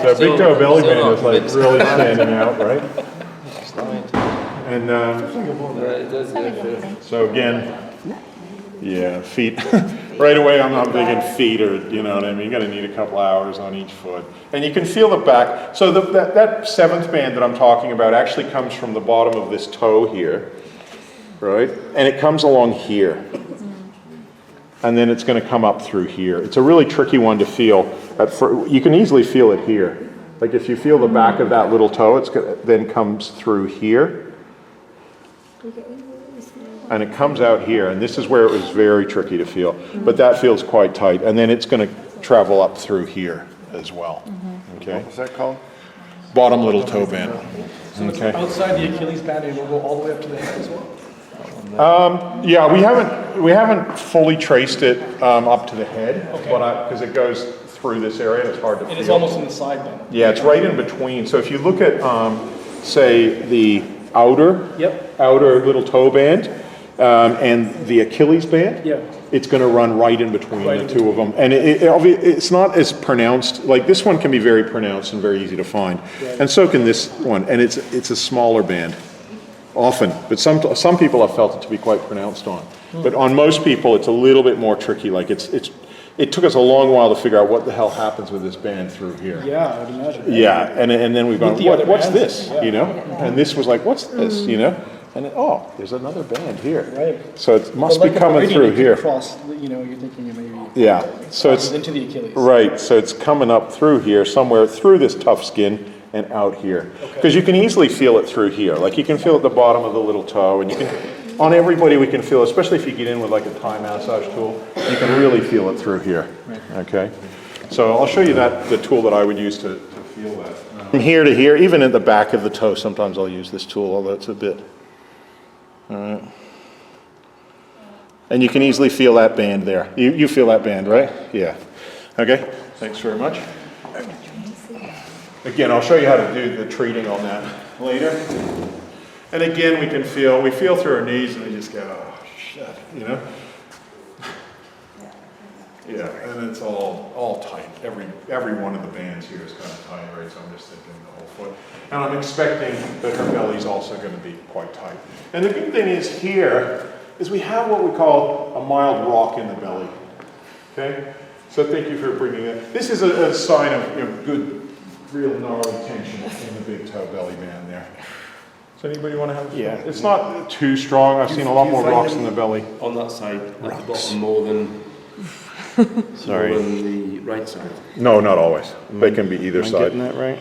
So big toe belly band is like really standing out, right? And so again, yeah, feet. Right away, I'm not big in feet, or you know what I mean. You're gonna need a couple hours on each foot, and you can feel the back. So that seventh band that I'm talking about actually comes from the bottom of this toe here, right? And it comes along here. And then it's going to come up through here. It's a really tricky one to feel. You can easily feel it here. Like if you feel the back of that little toe, then comes through here. And it comes out here. And this is where it was very tricky to feel. But that feels quite tight. And then it's going to travel up through here as well. Okay. What's that called? Bottom little toe band. So okay. Outside the Achilles band, it will go all the way up to the head as well? Yeah, we haven't fully traced it up to the head, okay. Because it goes through this area and it's hard to feel. And it's almost on the side then? Yeah, it's right in between. So if you look at, say, the outer little toe band and the Achilles band, it's going to run right in between the two of them. And it's not as pronounced. Like this one can be very pronounced and very easy to find. Right. And so can this one. And it's a smaller band. Often, but some people have felt it to be quite pronounced on. But on most people, it's a little bit more tricky. Like it took us a long while to figure out what the hell happens with this band through here. Yeah, I would imagine. Yeah, and then we've gone, what's this? Yeah. You know, and this was like, what's this? You know, and there's another band here. Right. So it must be coming through here. Across, you know, you're thinking maybe. Yeah. So it's into the Achilles. Right. So it's coming up through here somewhere through this tough skin. And out here, because you can easily feel it through here. Like you can feel at the bottom of the little toe, and you can, on everybody we can feel, especially if you get in with like a Thai massage tool, you can really feel it through here. Okay, so I'll show you the tool that I would use to feel that. From here to here, even at the back of the toe, sometimes I'll use this tool, although it's a bit. All right, and you can easily feel that band there. You feel that band, right? Yeah. Okay. Thanks very much. Again, I'll show you how to do the treating on that later. And again, we feel through our knees and we just go, oh shit, you know? Yeah, and it's all tight. Every one of the bands here is kind of tight, right? So I'm just thinking the whole foot. And I'm expecting that her belly's also going to be quite tight. And the good thing is here is we have what we call a mild rock in the belly. Okay? So thank you for bringing that. This is a sign of good, real gnarly tension in the big toe belly band there. Does anybody want to have? Yeah. It's not too strong. I've seen a lot more rocks in the belly. On that side, at the bottom, more than Sorry. More than the right side. No, not always. They can be either side. Getting that right?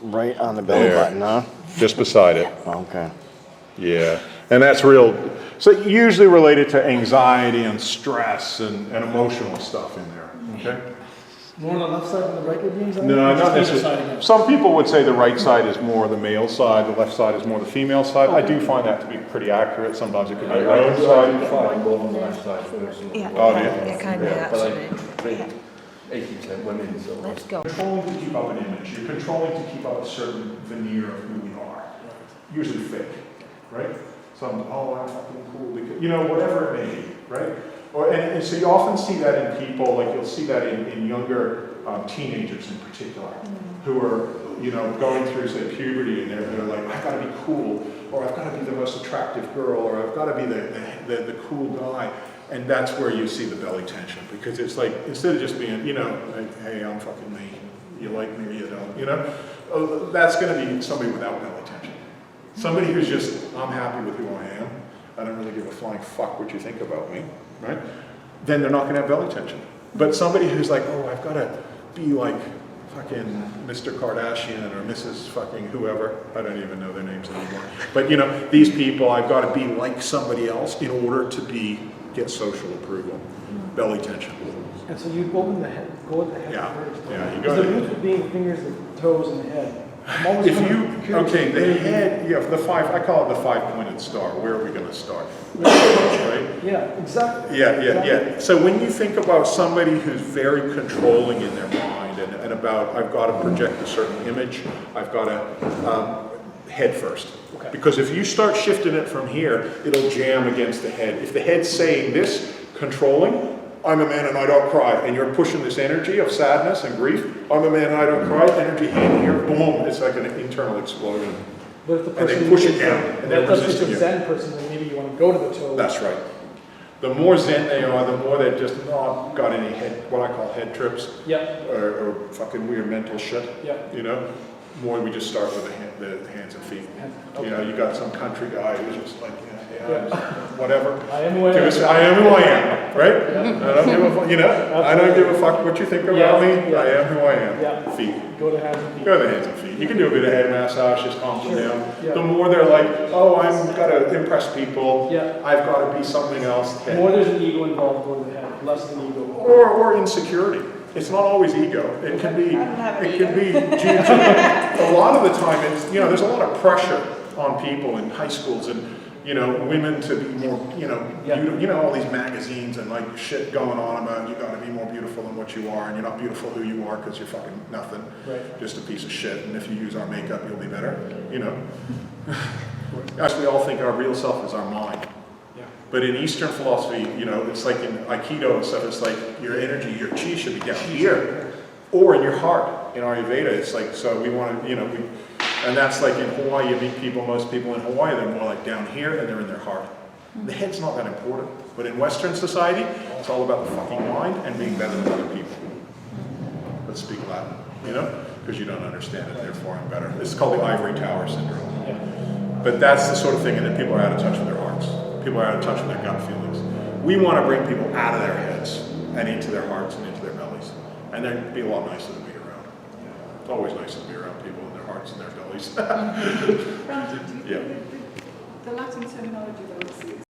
Right on the belly button, huh? Just beside it. Okay. Yeah, and that's real. So usually related to anxiety and stress and emotional stuff in there. Okay. More on the left side than the right would be anxiety? No, not necessarily. Some people would say the right side is more the male side, the left side is more the female side. I do find that to be pretty accurate. Sometimes it could be the right side. More on the left side. Yeah, Oh, do you? it can be actually. 80% women, so. Let's go. Controlling to keep up an image. You're controlling to keep up a certain veneer of who we are. Usually fake, right? I'm fucking cool because, whatever it may be, right? And so you often see that in people, like you'll see that in younger teenagers in particular, who are, going through, say, puberty, and they're like, I've got to be cool, or I've got to be the most attractive girl, or I've got to be the cool guy. And that's where you see the belly tension, because it's like, instead of just being, like, hey, I'm fucking me, you like me or you don't, that's going to be somebody without belly tension. Somebody who's just, I'm happy with who I am, I don't really give a flying fuck what you think about me, right? Then they're not going to have belly tension. But somebody who's like, oh, I've got to be like fucking Mr. Kardashian or Mrs. fucking whoever, I don't even know their names anymore. But these people, I've got to be like somebody else in order to get social approval. Belly tension. And so you open the head, go with the head first. Yeah, you go. The roots would be fingers, the toes, and the head. The head, the five, I call it the five-pointed star. Where are we going to start? Right? Yeah, exactly. Yeah. So when you think about somebody who's very controlling in their mind and about, I've got to project a certain image, I've got to head first. Okay. Because if you start shifting it from here, it'll jam against the head. If the head's saying this, controlling, I'm a man and I don't cry, and you're pushing this energy of sadness and grief. I'm a man and I don't cry, energy hitting here, boom, it's like an internal explosion. But if the And they person push it is down, and they're that's resisting a you. Zen person, then maybe you want to go to the toe. That's right. The more Zen they are, the more they've just not got any head, what I call head trips, Yeah, or fucking weird mental shit, yeah. you know? More we just start with the hands and feet. Okay. You know, you got some country guy who's just like, whatever. I am who I Give am. us- I am who I am, right? I don't give a fuck, you know? I don't give a fuck what you think about Yeah, me. yeah. I am who I am. Yeah. Feet. Go to hands and feet. Go to the hands and feet. You can do a bit of head massage, just calm them Sure. down. Yeah. The more they're like, oh, I've got to impress people. Yeah. I've got to be something else. The more there's an ego involved, go to the head. Less than ego. Or insecurity. It's not always ego. It can be. I don't have an It can be due to. A lot of the time, it's there's a lot of pressure on people in high schools and women to be more Yeah. all these magazines and like shit going on about you got to be more beautiful than what you are, and you're not beautiful who you are because you're fucking nothing, Right. just a piece of shit. And if you use our makeup, you'll be better. Actually, we all think our real self is our mind. Yeah. But in Eastern philosophy, it's like in Aikido and stuff, it's like your energy, your chi should be down here, or in your heart. In Ayurveda, it's like, so we want to, and that's like in Hawaii, you meet people, most people in Hawaii, they're more like down here and they're in their heart. The head's not that important. But in Western society, it's all about the fucking mind and being better than other people. Let's speak Latin, because you don't understand it, therefore I'm better. It's called the ivory tower syndrome. Yeah. But that's the sort of thing, and then people are out of touch with their hearts. People are out of touch with their gut feelings. We want to bring people out of their heads and into their hearts and into their bellies. And they'd be a lot nicer to be around. It's always nice to be around people in their hearts and their bellies. Yeah. The Latin terminology though is